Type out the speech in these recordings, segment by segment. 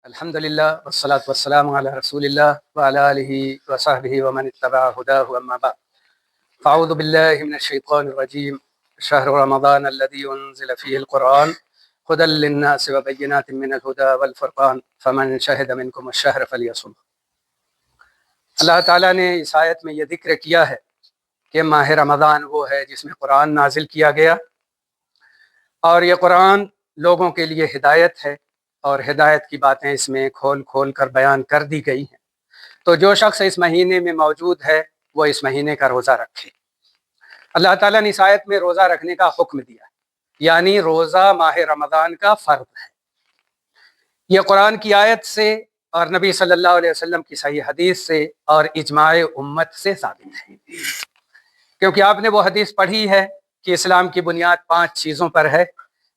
الحمدللہ والصلاة والسلام علی رسول اللہ وعلی آلہ وصحبہ ومن اتبع ہداہ اما بعد فاعوذ باللہ من الشیطان الرجیم شہر رمضان الذی انزل فیہ القرآن ھدی للناس وبینات من الھدی والفرقان فمن شہد منکم الشہر فلیصم۔ اللہ تعالیٰ نے اس آیت میں یہ ذکر کیا ہے کہ ماہ رمضان وہ ہے جس میں قرآن نازل کیا گیا، اور یہ قرآن لوگوں کے لیے ہدایت ہے، اور ہدایت کی باتیں اس میں کھول کھول کر بیان کر دی گئی ہیں۔ تو جو شخص اس مہینے میں موجود ہے وہ اس مہینے کا روزہ رکھے۔ اللہ تعالیٰ نے اس آیت میں روزہ رکھنے کا حکم دیا، یعنی روزہ ماہ رمضان کا فرض ہے۔ یہ قرآن کی آیت سے اور نبی صلی اللہ علیہ وسلم کی صحیح حدیث سے اور اجماع امت سے ثابت ہے، کیونکہ آپ نے وہ حدیث پڑھی ہے کہ اسلام کی بنیاد 5 چیزوں پر ہے: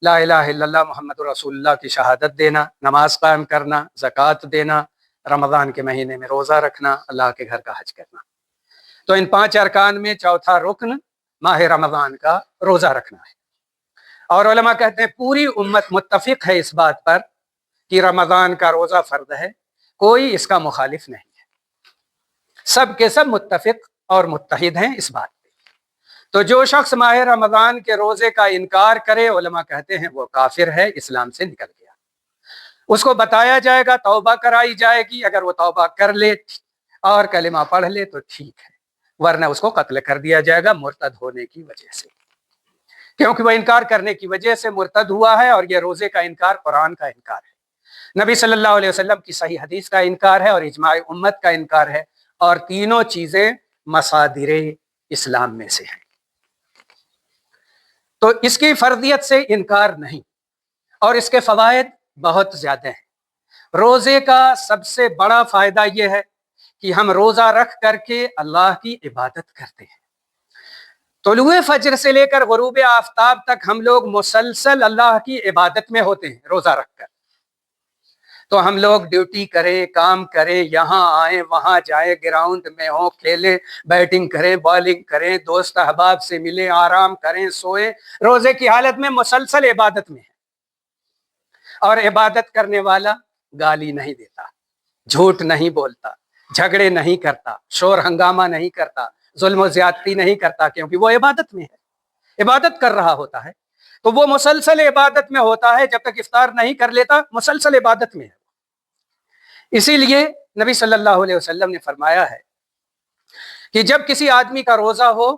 لا الہ الا اللہ محمد رسول اللہ کی شہادت دینا، نماز قائم کرنا، زکوٰۃ دینا، رمضان کے مہینے میں روزہ رکھنا، اللہ کے گھر کا حج کرنا۔ تو ان 5 ارکان میں چوتھا رکن ماہ رمضان کا روزہ رکھنا ہے، اور علماء کہتے ہیں پوری امت متفق ہے اس بات پر کہ رمضان کا روزہ فرض ہے، کوئی اس کا مخالف نہیں ہے، سب کے سب متفق اور متحد ہیں اس بات۔ تو جو شخص ماہ رمضان کے روزے کا انکار کرے، علماء کہتے ہیں وہ کافر ہے، اسلام سے نکل گیا۔ اس کو بتایا جائے گا، توبہ کرائی جائے گی، اگر وہ توبہ کر لے اور کلمہ پڑھ لے تو ٹھیک ہے، ورنہ اس کو قتل کر دیا جائے گا مرتد ہونے کی وجہ سے، کیونکہ وہ انکار کرنے کی وجہ سے مرتد ہوا ہے، اور یہ روزے کا انکار قرآن کا انکار ہے، نبی صلی اللہ علیہ وسلم کی صحیح حدیث کا انکار ہے، اور اجماع امت کا انکار ہے، اور تینوں چیزیں مصادر اسلام میں سے ہیں۔ تو اس کی فرضیت سے انکار نہیں، اور اس کے فوائد بہت زیادہ ہیں۔ روزے کا سب سے بڑا فائدہ یہ ہے کہ ہم روزہ رکھ کر کے اللہ کی عبادت کرتے ہیں۔ طلوع فجر سے لے کر غروب آفتاب تک ہم لوگ مسلسل اللہ کی عبادت میں ہوتے ہیں روزہ رکھ کر۔ تو ہم لوگ ڈیوٹی کریں، کام کریں، یہاں آئیں، وہاں جائیں، گراؤنڈ میں ہوں، کھیلیں، بیٹنگ کریں، بالنگ کریں، دوست احباب سے ملیں، آرام کریں، سوئیں، روزے کی حالت میں مسلسل عبادت میں ہے۔ اور عبادت کرنے والا گالی نہیں دیتا، جھوٹ نہیں بولتا، جھگڑے نہیں کرتا، شور ہنگامہ نہیں کرتا، ظلم و زیادتی نہیں کرتا، کیونکہ وہ عبادت میں ہے، عبادت کر رہا ہوتا ہے۔ تو وہ مسلسل عبادت میں ہوتا ہے، جب تک افطار نہیں کر لیتا مسلسل عبادت میں ہے۔ اسی لیے نبی صلی اللہ علیہ وسلم نے فرمایا ہے کہ جب کسی آدمی کا روزہ ہو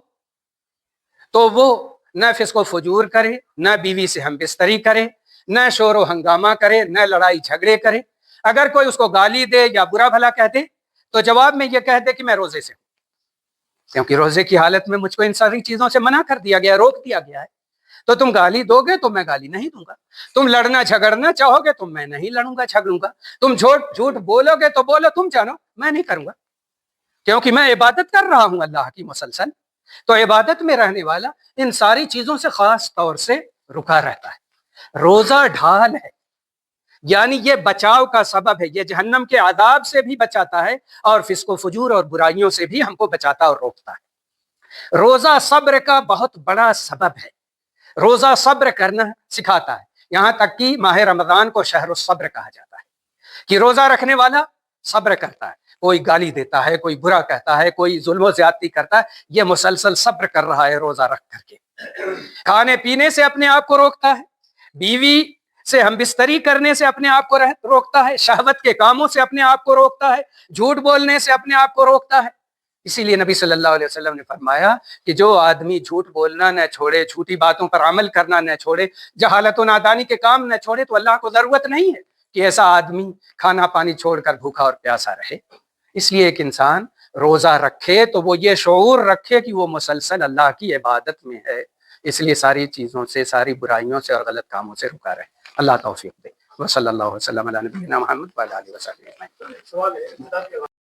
تو وہ نہ فسق و فجور کرے، نہ بیوی سے ہم بستری کرے، نہ شور و ہنگامہ کرے، نہ لڑائی جھگڑے کرے۔ اگر کوئی اس کو گالی دے یا برا بھلا کہہ دے تو جواب میں یہ کہہ دے کہ میں روزے سے ہوں، کیونکہ روزے کی حالت میں مجھ کو ان ساری چیزوں سے منع کر دیا گیا، روک دیا گیا ہے۔ تو تم گالی دو گے تو میں گالی نہیں دوں گا، تم لڑنا جھگڑنا چاہو گے تو میں نہیں لڑوں گا جھگڑوں گا، تم جھوٹ بولو گے تو بولو، تم جانو میں نہیں کروں گا، کیونکہ میں عبادت کر رہا ہوں اللہ کی مسلسل۔ تو عبادت میں رہنے والا ان ساری چیزوں سے خاص طور سے رکا رہتا ہے۔ روزہ ڈھال ہے، یعنی یہ بچاؤ کا سبب ہے، یہ جہنم کے عذاب سے بھی بچاتا ہے، اور فسق و فجور اور برائیوں سے بھی ہم کو بچاتا اور روکتا ہے۔ روزہ صبر کا بہت بڑا سبب ہے، روزہ صبر کرنا سکھاتا ہے، یہاں تک کہ ماہ رمضان کو شہر الصبر کہا جاتا ہے کہ روزہ رکھنے والا صبر کرتا ہے، کوئی گالی دیتا ہے، کوئی برا کہتا ہے، کوئی ظلم و زیادتی کرتا ہے، یہ مسلسل صبر کر رہا ہے روزہ رکھ کر کے۔ کھانے پینے سے اپنے آپ کو روکتا ہے، بیوی سے ہم بستری کرنے سے اپنے آپ کو روکتا ہے، شہوت کے کاموں سے اپنے آپ کو روکتا ہے، جھوٹ بولنے سے اپنے آپ کو روکتا ہے۔ اسی لیے نبی صلی اللہ علیہ وسلم نے فرمایا کہ جو آدمی جھوٹ بولنا نہ چھوڑے، جھوٹی باتوں پر عمل کرنا نہ چھوڑے، جہالت و نادانی کے کام نہ چھوڑے، تو اللہ کو ضرورت نہیں ہے کہ ایسا آدمی کھانا پانی چھوڑ کر بھوکا اور پیاسا رہے۔ اس لیے ایک انسان روزہ رکھے تو وہ یہ شعور رکھے کہ وہ مسلسل اللہ کی عبادت میں ہے، اس لیے ساری چیزوں سے، ساری برائیوں سے اور غلط کاموں سے رکا رہے۔ اللہ توفیق دے۔ وصلی اللہ وسلم علی نبینا محمد وعلی آلہ وصحبہ اجمعین۔